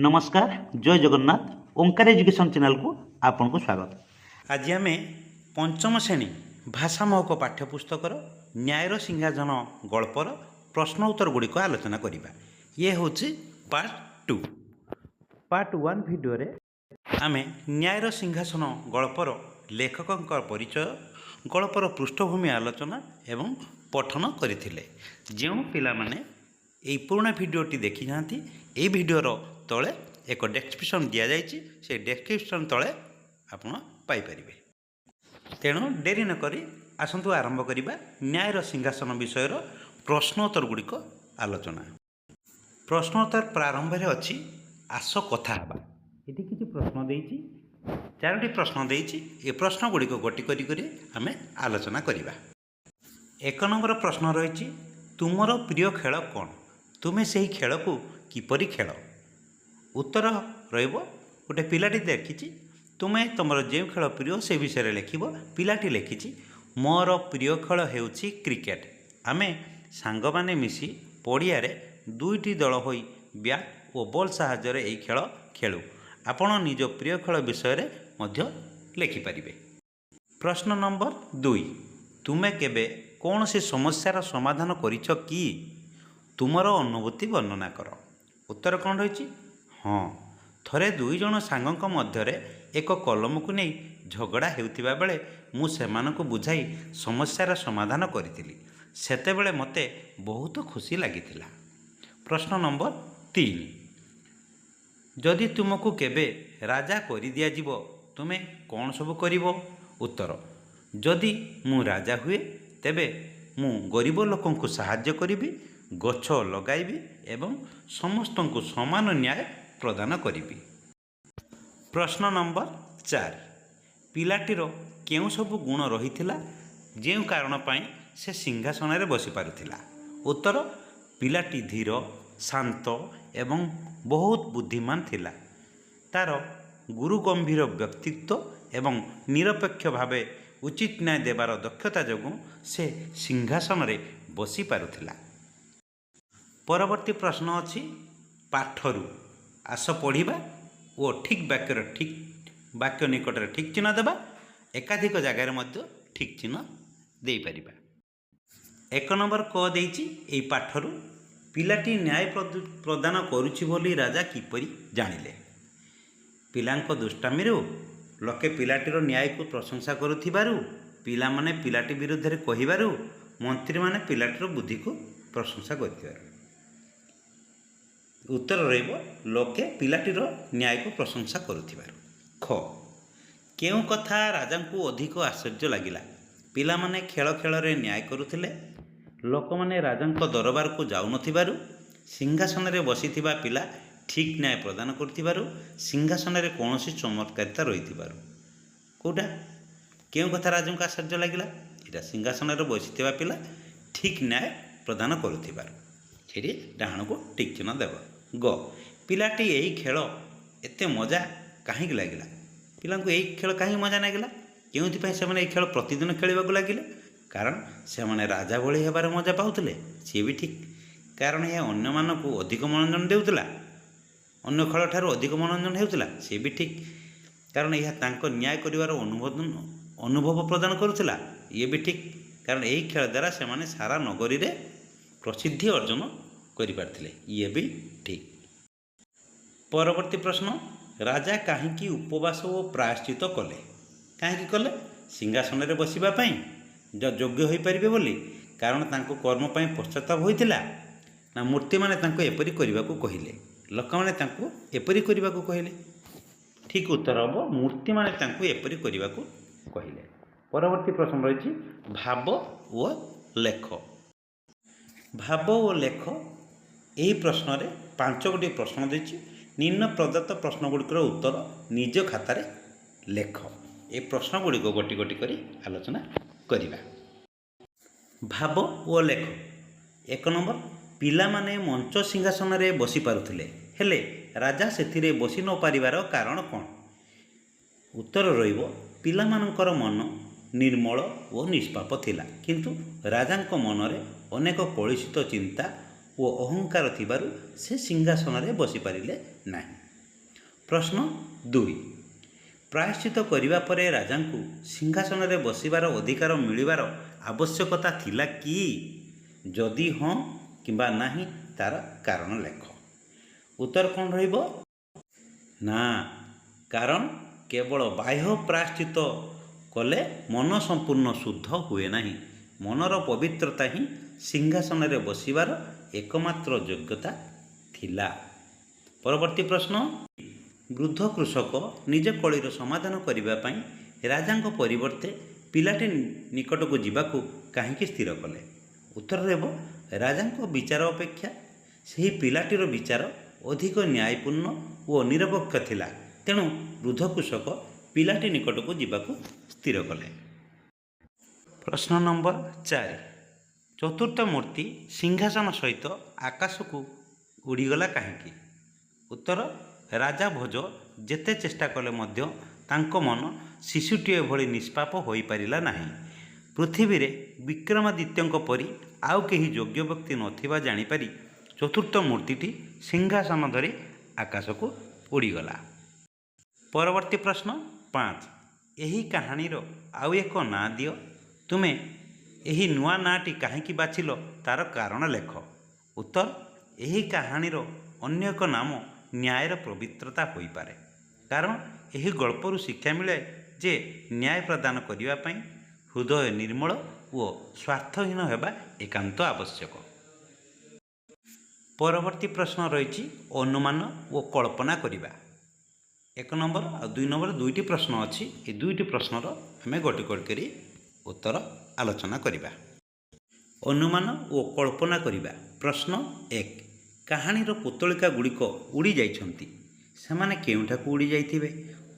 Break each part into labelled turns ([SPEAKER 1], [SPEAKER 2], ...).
[SPEAKER 1] नमस्कार जय जगन्नाथ ओंकार education channel को आपन को स्वागत। आज आम पंचम श्रेणी भाषा महक पाठ्यपुस्तकर न्यायर सिंहासन गल्पर प्रश्न उत्तर गुड़िक आलोचना करवा। ये हूँ पार्ट 2। पार्ट 1 भिडियो रे आम न्यायर सिंहासन गल्पर लेखक परिचय गल्पर पृष्ठभूमि आलोचना एवं पठन करथिले। जो पिला माने এই পুରୁଣା ভিডিଓଟି ଦେଖି ଯାଆନ୍ତି এই ଭିଡ଼ିଓର ତଳେ ଏକ ଡେସ୍କ୍ରିପସନ୍ ଦିଆଯାଇଛି, ସେ ଡେସ୍କ୍ରିପସନ୍ ତଳେ ଆପଣ ପାଇପାରିବେ। ତେଣୁ ଡେରି ନକରି ଆସନ୍ତୁ ଆରମ୍ଭ କରିବା ନ୍ୟାୟର ସିଂହାସନ ବିଷୟର ପ୍ରଶ୍ନୋତ୍ତର ଗୁଡ଼ିକ ଆଲୋଚନା। ପ୍ରଶ୍ନୋତ୍ତର ପ୍ରାରମ୍ଭରେ ଅଛି ଆସ କଥା ହେବା। ଏଠି କିଛି ପ୍ରଶ୍ନ ଦେଇଛି, 4ଟି ପ୍ରଶ୍ନ ଦେଇଛି। ଏ ପ୍ରଶ୍ନ ଗୁଡ଼ିକ ଗୋଟି କରି କରି ଆମେ ଆଲୋଚନା କରିବା। 1 ନମ୍ବର ପ୍ରଶ୍ନ ରହିଛି ତୁମର ପ୍ରିୟ ଖେଳ କ'ଣ? ତୁମେ ସେହି ଖେଳକୁ କିପରି ଖେଳ? ଉତ୍ତର ରହିବ ଗୋଟେ ପିଲାଟି ଦେଖିଛି ତୁମେ ତୁମର ଯେଉଁ ଖେଳ ପ୍ରିୟ ସେ ବିଷୟରେ ଲେଖିବ। ପିଲାଟି ଲେଖିଛି ମୋର ପ୍ରିୟ ଖେଳ ହେଉଛି କ୍ରିକେଟ। ଆମେ ସାଙ୍ଗମାନେ ମିଶି ପଡ଼ିଆରେ 2ଟି ଦଳ ହୋଇ ବ୍ୟାଟ୍ ଓ ବଲ୍ ସାହାଯ୍ୟରେ ଏହି ଖେଳ ଖେଳୁ। ଆପଣ ନିଜ ପ୍ରିୟ ଖେଳ ବିଷୟରେ ମଧ୍ୟ ଲେଖିପାରିବେ। ପ୍ରଶ୍ନ ନମ୍ବର 2 ତୁମେ କେବେ କୌଣସି ସମସ୍ୟାର ସମାଧାନ କରିଛ କି? ତୁମର ଅନୁଭୂତି ବର୍ଣ୍ଣନା କର। ଉତ୍ତର କ'ଣ ରହିଛି? ହଁ, ଥରେ 2 ଜଣ ସାଙ୍ଗଙ୍କ ମଧ୍ୟରେ ଏକ କଲମକୁ ନେଇ ଝଗଡ଼ା ହେଉଥିବା ବେଳେ ମୁଁ ସେମାନଙ୍କୁ ବୁଝାଇ ସମସ୍ୟାର ସମାଧାନ କରିଥିଲି। ସେତେବେଳେ ମୋତେ ବହୁତ ଖୁସି ଲାଗିଥିଲା। ପ୍ରଶ୍ନ ନମ୍ବର 3 ଯଦି ତୁମକୁ କେବେ ରାଜା କରିଦିଆଯିବ ତୁମେ କ'ଣ ସବୁ କରିବ? ଉତ୍ତର ଯଦି ମୁଁ ରାଜା ହୁଏ ତେବେ ମୁଁ ଗରିବ ଲୋକଙ୍କୁ ସାହାଯ୍ୟ କରିବି, ଗଛ ଲଗାଇବି ଏବଂ ସମସ୍ତଙ୍କୁ ସମାନ ନ୍ୟାୟ ପ୍ରଦାନ କରିବି। ପ୍ରଶ୍ନ ନମ୍ବର 4 ପିଲାଟିର କେଉଁ ସବୁ ଗୁଣ ରହିଥିଲା ଯେଉଁ କାରଣ ପାଇଁ ସେ ସିଂହାସନରେ ବସିପାରୁଥିଲା? ଉତ୍ତର ପିଲାଟି ଧୀର, ଶାନ୍ତ ଏବଂ ବହୁତ ବୁଦ୍ଧିମାନ ଥିଲା। ତା'ର ଗୁରୁଗମ୍ଭୀର ବ୍ୟକ୍ତିତ୍ୱ ଏବଂ ନିରପେକ୍ଷ ଭାବେ ଉଚିତ ନ୍ୟାୟ ଦେବାର ଦକ୍ଷତା ଯୋଗୁଁ ସେ ସିଂହାସନରେ ବସିପାରୁଥିଲା। ପରବର୍ତ୍ତୀ ପ୍ରଶ୍ନ ଅଛି ପାଠରୁ ଆସ ପଢ଼ିବା ଓ ଠିକ୍ ବାକ୍ୟର ଠିକ୍ ବାକ୍ୟ ନିକଟରେ ଠିକ୍ ଚିହ୍ନ ଦେବା। ଏକାଧିକ ଜାଗାରେ ମଧ୍ୟ ଠିକ୍ ଚିହ୍ନ ଦେଇପାରିବା। 1 ନମ୍ବର କ ଦେଇଛି ଏହି ପାଠରୁ ପିଲାଟି ନ୍ୟାୟ ପ୍ରଦାନ କରୁଛି ବୋଲି ରାଜା କିପରି ଜାଣିଲେ? ପିଲାଙ୍କ ଦୁଷ୍ଟାମିରୁ, ଲୋକେ ପିଲାଟିର ନ୍ୟାୟକୁ ପ୍ରଶଂସା କରୁଥିବାରୁ, ପିଲାମାନେ ପିଲାଟି ବିରୁଦ୍ଧରେ କହିବାରୁ, ମନ୍ତ୍ରୀମାନେ ପିଲାଟିର ବୁଦ୍ଧିକୁ ପ୍ରଶଂସା କରିଥିବାରୁ। ଉତ୍ତର ରହିବ ଲୋକେ ପିଲାଟିର ନ୍ୟାୟକୁ ପ୍ରଶଂସା କରୁଥିବାରୁ। ଖ କେଉଁ କଥା ରାଜାଙ୍କୁ ଅଧିକ ଆଶ୍ଚର୍ଯ୍ୟ ଲାଗିଲା? ପିଲାମାନେ ଖେଳ ଖେଳରେ ନ୍ୟାୟ କରୁଥିଲେ, ଲୋକମାନେ ରାଜାଙ୍କ ଦରବାରକୁ ଯାଉନଥିବାରୁ, ସିଂହାସନରେ ବସିଥିବା ପିଲା ଠିକ୍ ନ୍ୟାୟ ପ୍ରଦାନ କରୁଥିବାରୁ, ସିଂହାସନରେ କୌଣସି ଚମତ୍କାରିତା ରହିଥିବାରୁ। କେଉଁଟା କେଉଁ କଥା ରାଜାଙ୍କୁ ଆଶ୍ଚର୍ଯ୍ୟ ଲାଗିଲା? ଏଇଟା ସିଂହାସନରେ ବସିଥିବା ପିଲା ଠିକ୍ ନ୍ୟାୟ ପ୍ରଦାନ କରୁଥିବାରୁ। ସେଠି ଡାହାଣକୁ ଠିକ୍ ଚିହ୍ନ ଦେବ। ଗ ପିଲାଟି ଏହି ଖେଳ ଏତେ ମଜା କାହିଁକି ଲାଗିଲା? ପିଲାଙ୍କୁ ଏହି ଖେଳ କାହିଁକି ମଜା ଲାଗିଲା? କେଉଁଥିପାଇଁ ସେମାନେ ଏହି ଖେଳ ପ୍ରତିଦିନ ଖେଳିବାକୁ ଲାଗିଲେ? କାରଣ ସେମାନେ ରାଜା ଭଳି ହେବାର ମଜା ପାଉଥିଲେ। ସିଏ ବି ଠିକ୍, କାରଣ ଏହା ଅନ୍ୟମାନଙ୍କୁ ଅଧିକ ମନୋରଞ୍ଜନ ଦେଉଥିଲା, ଅନ୍ୟ ଖେଳଠାରୁ ଅଧିକ ମନୋରଞ୍ଜନ ହେଉଥିଲା। ସିଏ ବି ଠିକ୍, କାରଣ ଏହା ତାଙ୍କ ନ୍ୟାୟ କରିବାର ଅନୁଭବ ପ୍ରଦାନ କରୁଥିଲା। ଇଏ ବି ଠିକ୍, କାରଣ ଏହି ଖେଳ ଦ୍ୱାରା ସେମାନେ ସାରା ନଗରୀରେ ପ୍ରସିଦ୍ଧି ଅର୍ଜନ କରିପାରିଥିଲେ। ଇଏ ବି ଠିକ୍। ପରବର୍ତ୍ତୀ ପ୍ରଶ୍ନ ରାଜା କାହିଁକି ଉପବାସ ଓ ପ୍ରାୟଶ୍ଚିତ କଲେ? କାହିଁକି କଲେ? ସିଂହାସନରେ ବସିବା ପାଇଁ, ଯୋଗ୍ୟ ହୋଇପାରିବେ ବୋଲି, କାରଣ ତାଙ୍କ କର୍ମ ପାଇଁ ପଶ୍ଚାତାପ ହୋଇଥିଲା, ନା ମୂର୍ତ୍ତିମାନେ ତାଙ୍କୁ ଏପରି କରିବାକୁ କହିଲେ, ଲୋକମାନେ ତାଙ୍କୁ ଏପରି କରିବାକୁ କହିଲେ? ଠିକ୍ ଉତ୍ତର ହେବ ମୂର୍ତ୍ତିମାନେ ତାଙ୍କୁ ଏପରି କରିବାକୁ କହିଲେ। ପରବର୍ତ୍ତୀ ପ୍ରଶ୍ନ ରହିଛି ଭାବ ଓ ଲେଖ। ଭାବ ଓ ଲେଖ ଏହି ପ୍ରଶ୍ନରେ 5ଗୋଟି ପ୍ରଶ୍ନ ଦେଇଛି। ନିମ୍ନ ପ୍ରଦତ୍ତ ପ୍ରଶ୍ନ ଗୁଡ଼ିକର ଉତ୍ତର ନିଜ ଖାତାରେ ଲେଖ। ଏ ପ୍ରଶ୍ନ ଗୁଡ଼ିକ ଗୋଟି ଗୋଟି କରି ଆଲୋଚନା କରିବା। ଭାବ ଓ ଲେଖ। 1 ନମ୍ବର ପିଲାମାନେ ମଞ୍ଚ ସିଂହାସନରେ ବସିପାରୁଥିଲେ, ହେଲେ ରାଜା ସେଥିରେ ବସି ନ ପାରିବାର କାରଣ କ'ଣ? ଉତ୍ତର ରହିବ ପିଲାମାନଙ୍କର ମନ ନିର୍ମଳ ଓ ନିଷ୍ପାପ ଥିଲା, କିନ୍ତୁ ରାଜାଙ୍କ ମନରେ ଅନେକ କଳୁଷିତ ଚିନ୍ତା ଓ ଅହଙ୍କାର ଥିବାରୁ ସେ ସିଂହାସନରେ ବସିପାରିଲେ ନାହିଁ। ପ୍ରଶ୍ନ 2 ପ୍ରାୟଶ୍ଚିତ କରିବା ପରେ ରାଜାଙ୍କୁ ସିଂହାସନରେ ବସିବାର ଅଧିକାର ମିଳିବାର ଆବଶ୍ୟକତା ଥିଲା କି? ଯଦି ହଁ କିମ୍ବା ନାହିଁ ତାର କାରଣ ଲେଖ। ଉତ୍ତର କ'ଣ ରହିବ? ନା, କାରଣ କେବଳ ବାହ୍ୟ ପ୍ରାୟଶ୍ଚିତ କଲେ ମନ ସମ୍ପୂର୍ଣ୍ଣ ଶୁଦ୍ଧ ହୁଏ ନାହିଁ। ମନର ପବିତ୍ରତା ହିଁ ସିଂହାସନରେ ବସିବାର ଏକମାତ୍ର ଯୋଗ୍ୟତା ଥିଲା। ପରବର୍ତ୍ତୀ ପ୍ରଶ୍ନ, ବୃଦ୍ଧ କୃଷକ ନିଜ କଳିର ସମାଧାନ କରିବା ପାଇଁ ରାଜାଙ୍କ ପରିବର୍ତ୍ତେ ପିଲାଟି ନିକଟକୁ ଯିବାକୁ କାହିଁକି ସ୍ଥିର କଲେ? ଉତ୍ତର ରହିବ, ରାଜାଙ୍କ ବିଚାର ଅପେକ୍ଷା ସେହି ପିଲାଟିର ବିଚାର ଅଧିକ ନ୍ୟାୟପୂର୍ଣ୍ଣ ଓ ନିରପେକ୍ଷ ଥିଲା। ତେଣୁ ବୃଦ୍ଧ କୃଷକ ପିଲାଟି ନିକଟକୁ ଯିବାକୁ ସ୍ଥିର କଲେ। ପ୍ରଶ୍ନ ନମ୍ବର 4 ଚତୁର୍ଥ ମୂର୍ତ୍ତି ସିଂହାସନ ସହିତ ଆକାଶକୁ ଉଡ଼ିଗଲା କାହିଁକି? ଉତ୍ତର, ରାଜା ଭୋଜ ଯେତେ ଚେଷ୍ଟା କଲେ ମଧ୍ୟ ତାଙ୍କ ମନ ଶିଶୁଟିଏ ଭଳି ନିଷ୍ପାପ ହୋଇପାରିଲା ନାହିଁ। ପୃଥିବୀରେ ବିକ୍ରମାଦିତ୍ୟଙ୍କ ପରି ଆଉ କେହି ଯୋଗ୍ୟ ବ୍ୟକ୍ତି ନଥିବା ଜାଣିପାରି ଚତୁର୍ଥ ମୂର୍ତ୍ତିଟି ସିଂହାସନ ଧରି ଆକାଶକୁ ଉଡ଼ିଗଲା। ପରବର୍ତ୍ତୀ ପ୍ରଶ୍ନ 5 ଏହି କାହାଣୀର ଆଉ ଏକ ନାଁ ଦିଅ। ତୁମେ ଏହି ନୂଆ ନାଁଟି କାହିଁକି ବାଛିଲ ତାର କାରଣ ଲେଖ। ଉତ୍ତର, ଏହି କାହାଣୀର ଅନ୍ୟ ଏକ ନାମ ନ୍ୟାୟର ପବିତ୍ରତା ହୋଇପାରେ। କାରଣ ଏହି ଗଳ୍ପରୁ ଶିକ୍ଷା ମିଳେ ଯେ ନ୍ୟାୟ ପ୍ରଦାନ କରିବା ପାଇଁ ହୃଦୟ ନିର୍ମଳ ଓ ସ୍ୱାର୍ଥହୀନ ହେବା ଏକାନ୍ତ ଆବଶ୍ୟକ। ପରବର୍ତ୍ତୀ ପ୍ରଶ୍ନ ରହିଛି ଅନୁମାନ ଓ କଳ୍ପନା କରିବା। 1 ନମ୍ବର ଆଉ 2 ନମ୍ବର ଦୁଇଟି ପ୍ରଶ୍ନ ଅଛି। ଏ ଦୁଇଟି ପ୍ରଶ୍ନର ଆମେ ଗୋଟି ଗୋଟି କରି ଉତ୍ତର ଆଲୋଚନା କରିବା। ଅନୁମାନ ଓ କଳ୍ପନା କରିବା। ପ୍ରଶ୍ନ 1 କାହାଣୀର ପୁତଳିକା ଗୁଡ଼ିକ ଉଡ଼ି ଯାଇଛନ୍ତି। ସେମାନେ କେଉଁଠାକୁ ଉଡ଼ି ଯାଇଥିବେ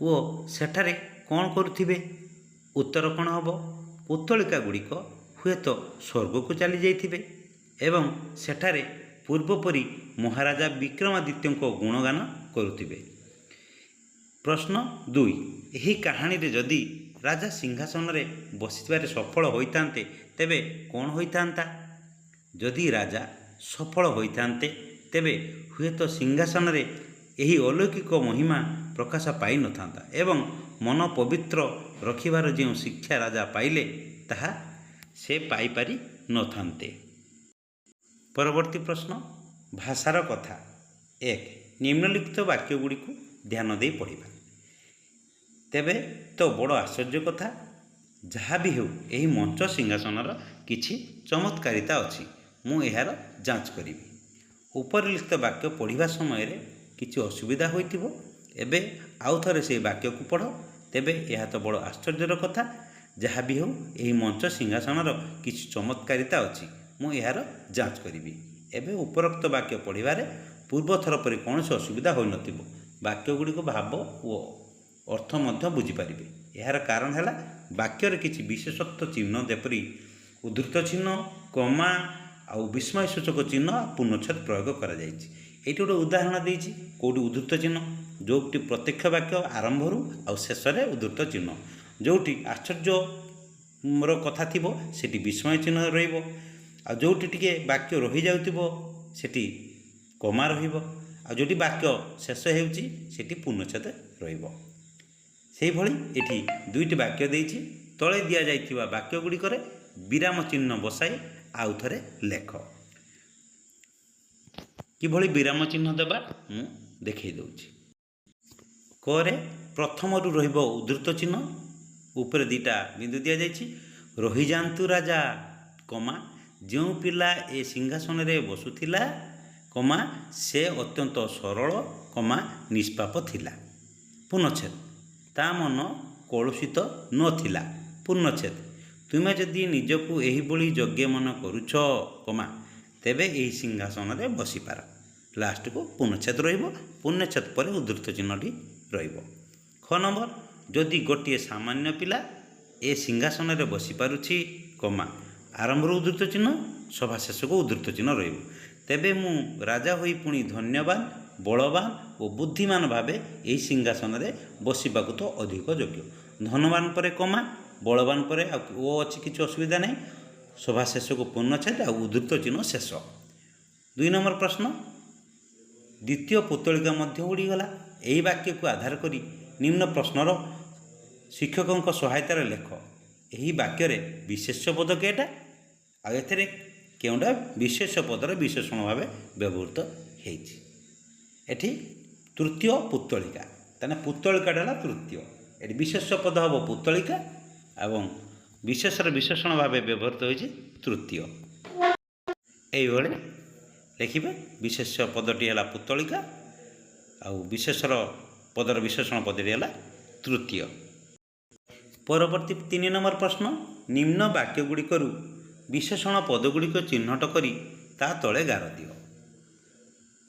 [SPEAKER 1] ଓ ସେଠାରେ କ'ଣ କରୁଥିବେ? ଉତ୍ତର କ'ଣ ହେବ? ପୁତଳିକା ଗୁଡ଼ିକ ହୁଏତ ସ୍ୱର୍ଗକୁ ଚାଲି ଯାଇଥିବେ ଏବଂ ସେଠାରେ ପୂର୍ବପରି ମହାରାଜା ବିକ୍ରମାଦିତ୍ୟଙ୍କ ଗୁଣଗାନ କରୁଥିବେ। ପ୍ରଶ୍ନ 2 ଏହି କାହାଣୀରେ ଯଦି ରାଜା ସିଂହାସନରେ ବସିବାରେ ସଫଳ ହୋଇଥାନ୍ତେ ତେବେ କ'ଣ ହୋଇଥାନ୍ତା? ଯଦି ରାଜା ସଫଳ ହୋଇଥାନ୍ତେ ତେବେ ହୁଏତ ସିଂହାସନରେ ଏହି ଅଲୌକିକ ମହିମା ପ୍ରକାଶ ପାଇନଥାନ୍ତା ଏବଂ ମନ ପବିତ୍ର ରଖିବାର ଯେଉଁ ଶିକ୍ଷା ରାଜା ପାଇଲେ ତାହା ସେ ପାଇପାରି ନଥାନ୍ତେ। ପରବର୍ତ୍ତୀ ପ୍ରଶ୍ନ ଭାଷାର କଥା। 1 ନିମ୍ନଲିଖିତ ବାକ୍ୟ ଗୁଡ଼ିକୁ ଧ୍ୟାନ ଦେଇ ପଢ଼ିବା। ତେବେ ତ ବଡ଼ ଆଶ୍ଚର୍ଯ୍ୟ କଥା, ଯାହା ବି ହେଉ ଏହି ମଞ୍ଚ ସିଂହାସନର କିଛି ଚମତ୍କାରିତା ଅଛି। ମୁଁ ଏହାର ଯାଞ୍ଚ କରିବି। ଉପରିଲିଖିତ ବାକ୍ୟ ପଢ଼ିବା ସମୟରେ କିଛି ଅସୁବିଧା ହୋଇଥିବ। ଏବେ ଆଉ ଥରେ ସେହି ବାକ୍ୟକୁ ପଢ଼। ତେବେ ଏହା ତ ବଡ଼ ଆଶ୍ଚର୍ଯ୍ୟର କଥା, ଯାହା ବି ହେଉ ଏହି ମଞ୍ଚ ସିଂହାସନର କିଛି ଚମତ୍କାରିତା ଅଛି। ମୁଁ ଏହାର ଯାଞ୍ଚ କରିବି। ଏବେ ଉପରୋକ୍ତ ବାକ୍ୟ ପଢ଼ିବାରେ ପୂର୍ବଥର ପରି କୌଣସି ଅସୁବିଧା ହୋଇନଥିବ। ବାକ୍ୟ ଗୁଡ଼ିକ ଭାବ ଓ ଅର୍ଥ ମଧ୍ୟ ବୁଝିପାରିବେ। ଏହାର କାରଣ ହେଲା ବାକ୍ୟରେ କିଛି ବିଶେଷତ୍ୱ ଚିହ୍ନ ଯେପରି ଉଦ୍ଧୃତ ଚିହ୍ନ, କମା ଆଉ ବିସ୍ମୟସୂଚକ ଚିହ୍ନ ପୂର୍ଣ୍ଣଚ୍ଛେଦ ପ୍ରୟୋଗ କରାଯାଇଛି। ଏଇଠି ଗୋଟେ ଉଦାହରଣ ଦେଇଛି। କେଉଁଠି ଉଦ୍ଧୃତ ଚିହ୍ନ, ଯେଉଁଠି ପ୍ରତ୍ୟକ୍ଷ ବାକ୍ୟ ଆରମ୍ଭରୁ ଆଉ ଶେଷରେ ଉଦ୍ଧୃତ ଚିହ୍ନ। ଯେଉଁଠି ଆଶ୍ଚର୍ଯ୍ୟର କଥା ଥିବ ସେଠି ବିସ୍ମୟ ଚିହ୍ନ ରହିବ। ଆଉ ଯେଉଁଠି ଟିକେ ବାକ୍ୟ ରହିଯାଉଥିବ ସେଠି କମା ରହିବ। ଆଉ ଯେଉଁଠି ବାକ୍ୟ ଶେଷ ହେଉଛି ସେଠି ପୂର୍ଣ୍ଣଚ୍ଛେଦ ରହିବ। ସେହିଭଳି ଏଠି ଦୁଇଟି ବାକ୍ୟ ଦେଇଛି। ତଳେ ଦିଆଯାଇଥିବା ବାକ୍ୟ ଗୁଡ଼ିକରେ ବିରାମ ଚିହ୍ନ ବସାଇ ଆଉ ଥରେ ଲେଖ। କିଭଳି ବିରାମ ଚିହ୍ନ ଦେବା ମୁଁ ଦେଖାଇ ଦେଉଛି। କରେ ପ୍ରଥମରୁ ରହିବ ଉଦ୍ଧୃତ ଚିହ୍ନ, ଉପରେ ଦୁଇଟା ବିନ୍ଦୁ ଦିଆଯାଇଛି। ରହିଯାଆନ୍ତୁ ରାଜା, କମା ଯେଉଁ ପିଲା ଏ ସିଂହାସନରେ ବସୁଥିଲା, କମା ସେ ଅତ୍ୟନ୍ତ ସରଳ, କମା ନିଷ୍ପାପ ଥିଲା। ପୂର୍ଣ୍ଣଚ୍ଛେଦ ତା ମନ କଳୁଷିତ ନଥିଲା। ପୂର୍ଣ୍ଣଚ୍ଛେଦ ତୁମେ ଯଦି ନିଜକୁ ଏହିଭଳି ଯୋଗ୍ୟ ମନେ କରୁଛ, କମା ତେବେ ଏହି ସିଂହାସନରେ ବସିପାର। ଲାଷ୍ଟକୁ ପୂର୍ଣ୍ଣଚ୍ଛେଦ ରହିବ। ପୂର୍ଣ୍ଣଚ୍ଛେଦ ପରେ ଉଦ୍ଧୃତ ଚିହ୍ନଟି ରହିବ। ଖ ନମ୍ବର ଯଦି ଗୋଟିଏ ସାମାନ୍ୟ ପିଲା ଏ ସିଂହାସନରେ ବସିପାରୁଛି, କମା ଆରମ୍ଭରୁ ଉଦ୍ଧୃତ ଚିହ୍ନ, ସଭା ଶେଷକୁ ଉଦ୍ଧୃତ ଚିହ୍ନ ରହିବ। ତେବେ ମୁଁ ରାଜା ହୋଇ ପୁଣି ଧନ୍ୟବାନ, ବଳବାନ ଓ ବୁଦ୍ଧିମାନ ଭାବେ ଏହି ସିଂହାସନରେ ବସିବାକୁ ତ ଅଧିକ ଯୋଗ୍ୟ। ଧନବାନ ପରେ କମା, ବଳବାନ ପରେ ଆଉ ଓ ଅଛି, କିଛି ଅସୁବିଧା ନାହିଁ। ସଭା ଶେଷକୁ ପୂର୍ଣ୍ଣଚ୍ଛେଦ ଆଉ ଉଦ୍ଧୃତ ଚିହ୍ନ ଶେଷ। 2 ନମ୍ବର ପ୍ରଶ୍ନ द्वितीय पुतलिका मध्य उड़ीगला। यही वाक्य को आधार करी निम्न प्रश्नर शिक्षकों सहायतार लेख। यही वाक्य विशेष्य पद केटा आउ केउंटा विशेष पदर विशेषण भाव व्यवहृत होती। एठी तृतीय पुतलिका ताने पुतलिकाटा तृतीय, ये विशेष पद हम पुतलिका एवं विशेषर विशेषण भाव व्यवहृत होती तृतीय। यही लिखिए विशेष पदटी है पुतलिका आउ विशेषर पदर विशेषण पदटी है तृतीय। परवर्ती 3 नंबर प्रश्न, निम्न वाक्यगुड़िकरू विशेषण पदगुड़िक चिह्नट करी ता तले गार दियो।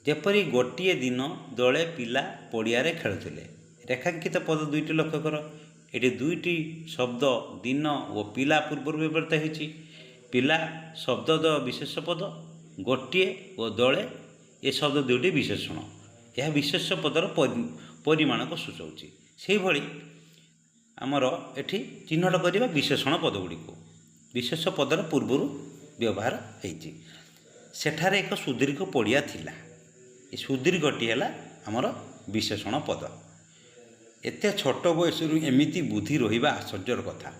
[SPEAKER 1] जेपरी गोटे दिन दले पिला पड़ियारे खेलुथिले। रेखांकित पद दुईटी लक्ष्य कर। ये दुईटी शब्द दिन और पिला पूर्व व्यवहृत होती। पिला शब्द विशेष पद, गोटे और दले ये शब्द दुईटी विशेषण। यह विशेष पदर परिमाण को सूचाऊँच। से भली आमर एठी चिह्नट करवा विशेषण पदगुड़ी को विशेष पदर पूर्व व्यवहार होती। सेठारे एक सुदीर्घ पड़िया थिला। ये सुदीर्घटी है आमर विशेषण पद। एते छोट बयस एमिति बुद्धि रहिबा आश्चर्यर कथा।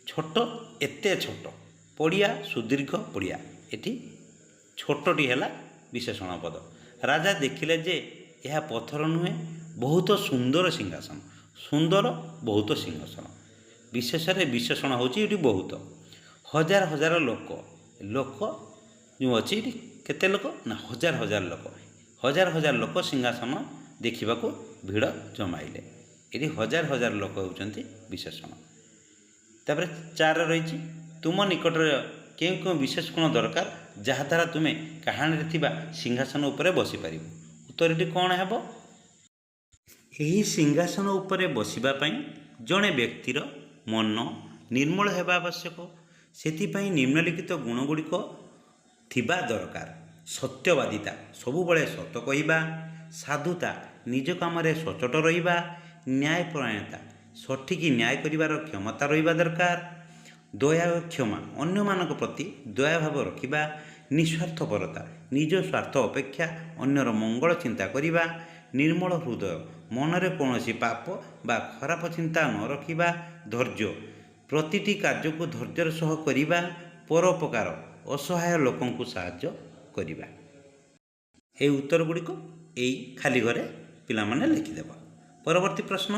[SPEAKER 1] छोट एते छोट पड़िया सुदीर्घ पड़िया एटी छोटटी है विशेषण पद। राजा देखिले जे यह पत्थर नुहे बहुत सुंदर सिंहासन। सुंदर बहुत सिंहासन विशेष विशेषण होची बहुत। हजार हजार लोक लोक जो अच्छी केते लोक ना हजार हजार लोक हजार हजार लोक सिंहासन देखा भिड़ जमाइले। ये हजार हजार लोक होती विशेषण। तापर 4 रही तुम निकट क्यों क्यों विशेष गुण दरकार जहाद्वारा तुम्हें कहानी थिबा सिंहासन उपरे बसी पार। उत्तरटी कौन है? यही सिंहासन उपरे बसिबा पई जड़े व्यक्तिर मन निर्मल होगा आवश्यक। सेथिपाई निम्नलिखित गुणगुड़िक थिबा दरकार। सत्यवादिता सबुबले सत कहवा, साधुता निज काम सचोट रहिबा, न्यायपरायणता सठिक न्याय करिवार क्षमता रहिबा दरकार, दया और क्षमा अन्य मानक प्रति दया भाव रखिबा, निस्वार्थपरता निज स्वार्थ अपेक्षा अन्यर मंगल चिंता करिबा, निर्मल हृदय मनरे कौनसी पाप बा खराब चिंता न रखिबा, धैर्य प्रतिटी कार्य को धैर्यर सह करिबा, परोपकार असहाय लोकों को साहाय्य करिबा। ए उत्तर गुड़िक यही खाली घरे पिला माने लिखिदेव। परवर्ती प्रश्न,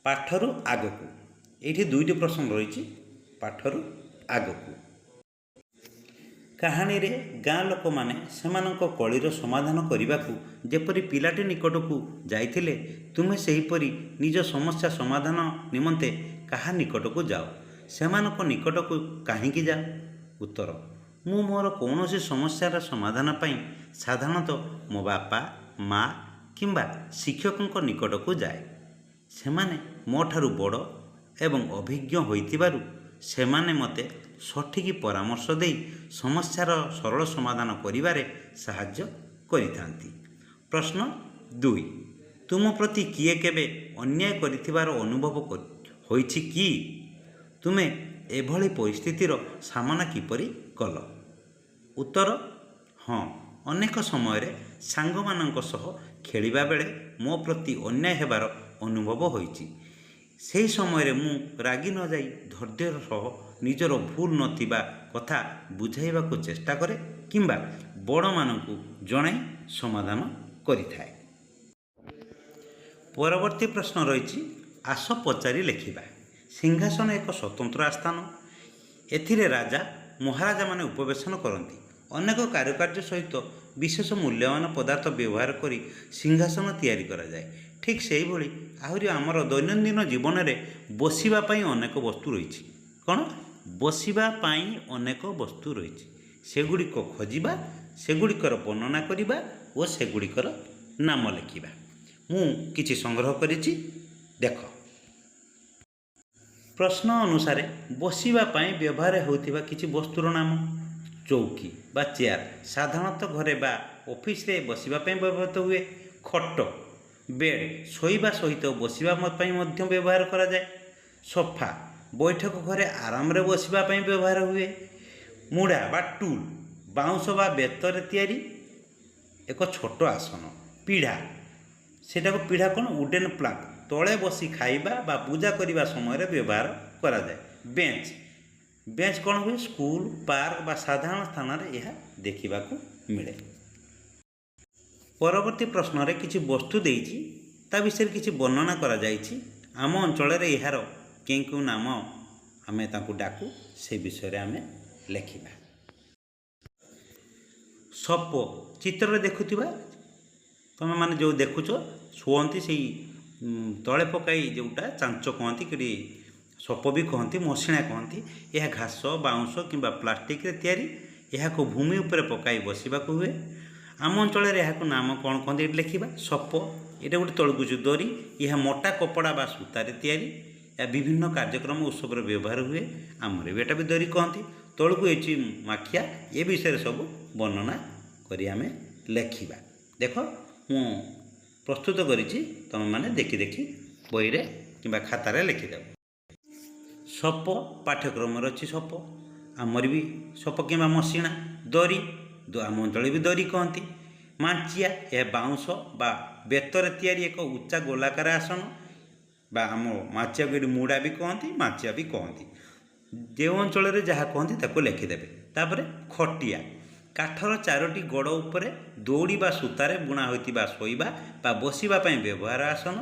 [SPEAKER 1] पाठरू आगकू। ये दुईटी प्रश्न रही। पाठरू आगकू कहानी रे गाँ लोक मैंने सेमानंको कलिर समाधान करने को जेपरी पिलाटी निकट को जाइथिले, तुम्हें सेहीपरी निज समस्या समाधान निमंते कहा निकट को जाओ। सेमानंको निकट को कहीं जाओ? उत्तर, मु मोर कौनसी समस्यार समाधान पाई साधारणतः मो बापा माँ किंबा शिक्षकों निकट को जाए। सेमाने मो ठारू बड़ एवं अभिज्ञ होइतिबारु सेमाने मते सठिक परामर्श दे समस्यार सरल समाधान करिबारे साहाय्य करिथांती। प्रश्न 2, तुम प्रति किए केबे अन्याय करिथिबार अनुभव होइछि कि? तुमे एभली परिस्थितिर सामना किपरि कल? उत्तर, हाँ, अनेक समय सांग मानक सह खेलिबा बेले मो प्रति अन्याय हेबार अनुभव होइछि। सेही समय मु रागी न जाई धैर्यर सह निजर भूल नथिबा कथा बुझाइबा को चेष्टा करे किंबा बड़ मानकु जणाई समाधान करिथाए। परवर्ती प्रश्न रही। आस पचारि लेखिबा। सिंहासन एक स्वतंत्र आस्थान। एथिरे राजा महाराजा माने उपवेशन करती। अनेक कारुकार्य सहित विशेष मूल्यवान पदार्थ व्यवहार करी सिंहासन तैयारी करा जाए। ठीक से ही भली आहुरी आमर दैनंदिन जीवन में बसिबा पाई अनेक वस्तु रही। कौन? बसिबा पाई अनेक वस्तु रही। सेगुड़िक खोजिबा, सेगुड़िकर वर्णना करिबा और सेगुड़िकर नाम लिखिबा। मु किछि संग्रह करिछि, देख। प्रश्न अनुसार बसिबा पाई व्यवहार होतिबा किछि वस्तुर नाम। चौकी बा चेयर साधारणतः घरे बा ऑफिस रे बसिबा पाई व्यवहृत हुए। खट, बेड शोइबा सहित बसिबा पाई मध्य व्यवहार करा जाए। सोफा बैठक घरे आराम रे बसिबा पाई व्यवहार हुए। मुड़ा बा टूल बाउंस बा बेतर तैयारी ଏକ ଛୋଟ ଆସନ। ପିଢ଼ା, ସେଟାକୁ ପିଢ଼ା କ'ଣ ଉଡ଼େନ୍ ପ୍ଲାଙ୍କ, ତଳେ ବସି ଖାଇବା ବା ପୂଜା କରିବା ସମୟରେ ବ୍ୟବହାର କରାଯାଏ। ବେଞ୍ଚ, ବେଞ୍ଚ କ'ଣ ହୁଏ ସ୍କୁଲ, ପାର୍କ ବା ସାଧାରଣ ସ୍ଥାନରେ ଏହା ଦେଖିବାକୁ ମିଳେ। ପରବର୍ତ୍ତୀ ପ୍ରଶ୍ନରେ କିଛି ବସ୍ତୁ ଦେଇଛି, ତା ବିଷୟରେ କିଛି ବର୍ଣ୍ଣନା କରାଯାଇଛି। ଆମ ଅଞ୍ଚଳରେ ଏହାର କେଉଁ କେଉଁ ନାମ ଆମେ ତାଙ୍କୁ ଡାକୁ ସେ ବିଷୟରେ ଆମେ ଲେଖିବା। ସପ, ଚିତ୍ରରେ ଦେଖୁଥିବା ତୁମେମାନେ ଯେଉଁ ଦେଖୁଛ ଶୁଅନ୍ତି ସେଇ ତଳେ ପକାଇ ଯେଉଁଟା ଚାଞ୍ଚ କହନ୍ତି, କି ସପ ବି କହନ୍ତି, ମସିଣା କହନ୍ତି। ଏହା ଘାସ, ବାଉଁଶ କିମ୍ବା ପ୍ଲାଷ୍ଟିକରେ ତିଆରି। ଏହାକୁ ଭୂମି ଉପରେ ପକାଇ ବସିବାକୁ ହୁଏ। ଆମ ଅଞ୍ଚଳରେ ଏହାକୁ ନାମ କ'ଣ କହନ୍ତି ଏଠି ଲେଖିବା। ସପ, ଏଇଟା ଗୋଟେ ତଳକୁ ଯେଉଁ ଦରି, ଏହା ମୋଟା କପଡ଼ା ବା ସୂତାରେ ତିଆରି। ଏହା ବିଭିନ୍ନ କାର୍ଯ୍ୟକ୍ରମ ଉତ୍ସବରେ ବ୍ୟବହାର ହୁଏ। ଆମର ବି ଏଟା ବି ଦରି କହନ୍ତି। ତଳକୁ ହେଇଛି ମାଠିଆ। ଏ ବିଷୟରେ ସବୁ ବର୍ଣ୍ଣନା କରି ଆମେ ଲେଖିବା। ଦେଖ ମୁଁ ପ୍ରସ୍ତୁତ କରିଛି, ତୁମେମାନେ ଦେଖି ଦେଖି ବହିରେ କିମ୍ବା ଖାତାରେ ଲେଖିଦେବ। ସପ ପାଠ୍ୟକ୍ରମରେ ଅଛି ସପ, ଆମର ବି ସପ କିମ୍ବା ମସିଣା। ଦରି, ଆମ ଅଞ୍ଚଳରେ ବି ଦରି କହନ୍ତି। ମାଞ୍ଚିଆ, ଏହା ବାଉଁଶ ବା ବେତରେ ତିଆରି ଏକ ଉଚ୍ଚା ଗୋଲାକାର ଆସନ, ବା ଆମ ମାଚିଆକୁ ଏଠି ମୁଡ଼ା ବି କହନ୍ତି, ମାଚିଆ ବି କହନ୍ତି। ଯେଉଁ ଅଞ୍ଚଳରେ ଯାହା କହନ୍ତି ତାକୁ ଲେଖିଦେବେ। ତାପରେ ଖଟିଆ, କାଠର 4ଟି ଗୋଡ଼ ଉପରେ ଦଉଡ଼ି ବା ସୂତାରେ ବୁଣା ହୋଇଥିବା ଶୋଇବା ବା ବସିବା ପାଇଁ ବ୍ୟବହାର ଆସନ।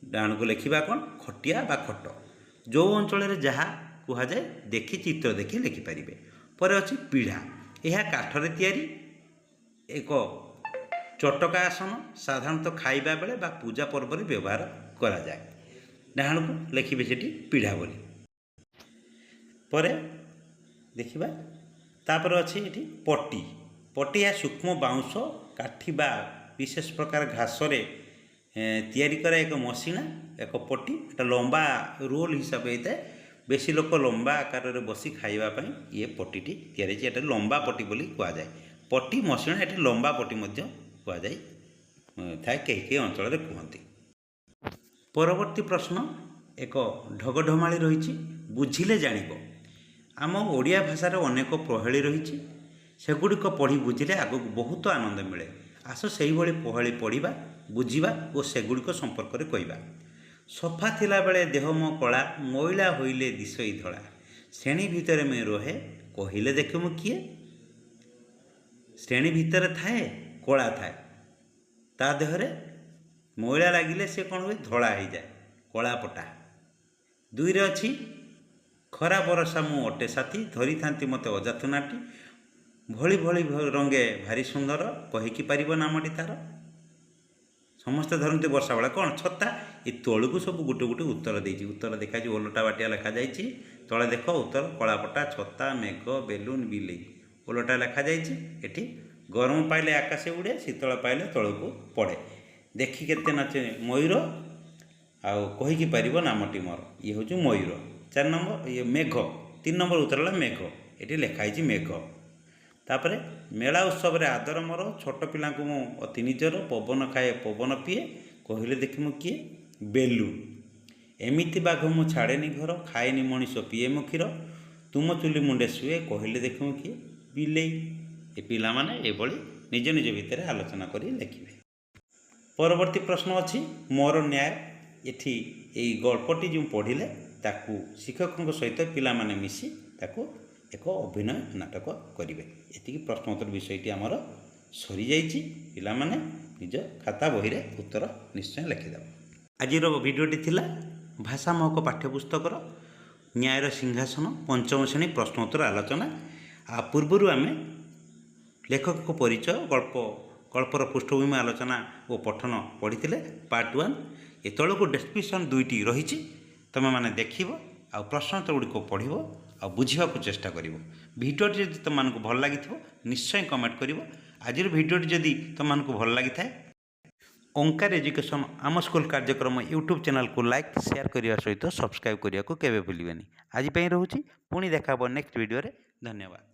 [SPEAKER 1] ଡାହାଣକୁ ଲେଖିବା କ'ଣ ଖଟିଆ ବା ଖଟ। ଯେଉଁ ଅଞ୍ଚଳରେ ଯାହା କୁହାଯାଏ ଦେଖି ଚିତ୍ର ଦେଖି ଲେଖିପାରିବେ। ପରେ ଅଛି ପିଢ଼ା, ଏହା କାଠରେ ତିଆରି ଏକ ଚଟକା ଆସନ, ସାଧାରଣତଃ ଖାଇବା ବେଳେ ବା ପୂଜା ପର୍ବରେ ବ୍ୟବହାର କରାଯାଏ। ଡାହାଣକୁ ଲେଖିବେ ସେଠି ପିଢ଼ା ବୋଲି। ପରେ ଦେଖିବା, ତାପରେ ଅଛି ଏଠି ପଟି। ପଟି ଏହା ସୂକ୍ଷ୍ମ ବାଉଁଶ, କାଠି ବା ବିଶେଷ ପ୍ରକାର ଘାସରେ ତିଆରି କରା ଏକ ମସିଣା, ଏକ ପଟି। ଏଟା ଲମ୍ବା ରୋଲ ହିସାବ ହେଇଥାଏ। ବେଶୀ ଲୋକ ଲମ୍ବା ଆକାରରେ ବସି ଖାଇବା ପାଇଁ ଇଏ ପଟିଟି ତିଆରି ହେଇଛି। ଏଟା ଲମ୍ବା ପଟି ବୋଲି କୁହାଯାଏ। ପଟି, ମସିଣା, ଏଠି ଲମ୍ବା ପଟି ମଧ୍ୟ କୁହାଯାଇ ଥାଏ, କେହି କେହି ଅଞ୍ଚଳରେ କୁହନ୍ତି। ପରବର୍ତ୍ତୀ ପ୍ରଶ୍ନ ଏକ ଢଗଢମାଳି ରହିଛି, ବୁଝିଲେ ଜାଣିବ। ଆମ ଓଡ଼ିଆ ଭାଷାରେ ଅନେକ ପ୍ରହେଳି ରହିଛି, ସେଗୁଡ଼ିକ ପଢ଼ି ବୁଝିଲେ ଆଗକୁ ବହୁତ ଆନନ୍ଦ ମିଳେ। ଆସ ସେହିଭଳି ପ୍ରହେଳି ପଢ଼ିବା, ବୁଝିବା ଓ ସେଗୁଡ଼ିକ ସମ୍ପର୍କରେ କହିବା। ସଫା ଥିଲାବେଳେ ଦେହ ମୋ କଳା, ମଇଳା ହୋଇଲେ ଦିଶଇ ଧଳା। ଶ୍ରେଣୀ ଭିତରେ ମୁଁ ରହେ, କହିଲେ ଦେଖେ ମୁଁ କିଏ। ଶ୍ରେଣୀ ଭିତରେ ଥାଏ, କଳା ଥାଏ, ତା ଦେହରେ ମଇଳା ଲାଗିଲେ ସେ କ'ଣ ହୁଏ ଧଳା ହେଇଯାଏ, କଳା ପଟା। 2ରେ ଅଛି ଖରା ବରଷା ମୁଁ ଅଟେ ସାଥୀ, ଧରିଥାନ୍ତି ମୋତେ ଅଜାତୁ ନାଟି। ଭଳି ଭଳି ରଙ୍ଗେ ଭାରି ସୁନ୍ଦର, କହିକି ପାରିବ ନାମଟି ତାର। ସମସ୍ତେ ଧରନ୍ତି ବର୍ଷା ବେଳେ କ'ଣ ଛତା। ଏ ତଳକୁ ସବୁ ଗୋଟେ ଗୋଟେ ଉତ୍ତର ଦେଇଛି। ଉତ୍ତର ଦେଖାଯାଇଛି, ଓଲଟା ବାଟିଆ ଲେଖାଯାଇଛି। ତଳେ ଦେଖ ଉତ୍ତର, କଳାପଟା, ଛତା, ମେଘ, ବେଲୁନ, ବିଲେଇ। ଓଲଟା ଲେଖାଯାଇଛି। ଏଠି ଗରମ ପାଇଲେ ଆକାଶେ ଉଡ଼େ, ଶୀତଳ ପାଇଲେ ତଳକୁ ପଡ଼େ। ଦେଖି କେତେ ନାଚେ ମୟୂର, ଆଉ କହିକି ପାରିବ ନାମଟି ମୋର। ଇଏ ହେଉଛି ମୟୂର। 4 ନମ୍ବର ଇଏ ମେଘ। 3 ନମ୍ବର ଉତ୍ତର ହେଲା ମେଘ। ଏଠି ଲେଖା ହେଇଛି ମେଘ। ତାପରେ ମେଳା ଉତ୍ସବରେ ଆଦର ମୋର, ଛୋଟ ପିଲାଙ୍କୁ ମୁଁ ଅତି ନିଜର, ପବନ ଖାଏ ପବନ ପିଏ, କହିଲେ ଦେଖି ମୁଁ କିଏ। ବେଲୁନ। ଏମିତି ବାଘ ମୁଁ ଛାଡ଼େନି ଘର, ଖାଏନି ମଣିଷ ପିଏ ମୁଁ କ୍ଷୀର। ତୁମ ଚୁଲି ମୁଣ୍ଡେ ଶୁଏ, କହିଲେ ଦେଖି ମୁଁ କିଏ। ବିଲେଇ। ଏ ପିଲାମାନେ ଏଭଳି ନିଜ ନିଜ ଭିତରେ ଆଲୋଚନା କରି ଲେଖିବେ। ପରବର୍ତ୍ତୀ ପ୍ରଶ୍ନ ଅଛି ମୋର ନ୍ୟାୟ। ଏଠି ଏଇ ଗଳ୍ପଟି ଯେଉଁ ପଢ଼ିଲେ ତାକୁ ଶିକ୍ଷକଙ୍କ ସହିତ ପିଲାମାନେ ମିଶି ତାକୁ ଏକ ଅଭିନୟ ନାଟକ କରିବେ। ଏତିକି ପ୍ରଶ୍ନ ଉତ୍ତର ବିଷୟଟି ଆମର ସରିଯାଇଛି। ପିଲାମାନେ ନିଜ ଖାତା ବହିରେ ଉତ୍ତର ନିଶ୍ଚୟ ଲେଖିଦେବ। ଆଜିର ଭିଡ଼ିଓଟି ଥିଲା ଭାଷା ମହକ ପାଠ୍ୟପୁସ୍ତକର ନ୍ୟାୟର ସିଂହାସନ 5ମ ଶ୍ରେଣୀ ପ୍ରଶ୍ନ ଉତ୍ତର ଆଲୋଚନା। ପୂର୍ବରୁ ଆମେ ଲେଖକଙ୍କ ପରିଚୟ, ଗଳ୍ପର ପୃଷ୍ଠଭୂମି ଆଲୋଚନା ଓ ପଠନ ପଢ଼ିଥିଲେ ପାର୍ଟ 1। ଏ ତଳକୁ ଡେସ୍କ୍ରିପସନ୍ 2ଟି ରହିଛି, ତୁମେମାନେ ଦେଖିବ ଆଉ ପ୍ରଶ୍ନ ଉତ୍ତରଗୁଡ଼ିକ ପଢ଼ିବ ଆଉ ବୁଝିବାକୁ ଚେଷ୍ଟା କରିବ। ଭିଡ଼ିଓଟି ଯଦି ତୁମମାନଙ୍କୁ ଭଲ ଲାଗିଥିବ ନିଶ୍ଚୟ କମେଣ୍ଟ କରିବ। ଆଜିର ଭିଡ଼ିଓଟି ଯଦି ତୁମମାନଙ୍କୁ ଭଲ ଲାଗିଥାଏ, ଓଙ୍କାର ଏଜୁକେସନ୍ ଆମ ସ୍କୁଲ କାର୍ଯ୍ୟକ୍ରମ ୟୁଟ୍ୟୁବ୍ ଚ୍ୟାନେଲକୁ ଲାଇକ୍ ସେୟାର କରିବା ସହିତ ସବସ୍କ୍ରାଇବ୍ କରିବାକୁ କେବେ ଭୁଲିବେନି। ଆଜି ପାଇଁ ରହୁଛି, ପୁଣି ଦେଖା ହେବ ନେକ୍ସଟ ଭିଡ଼ିଓରେ। ଧନ୍ୟବାଦ।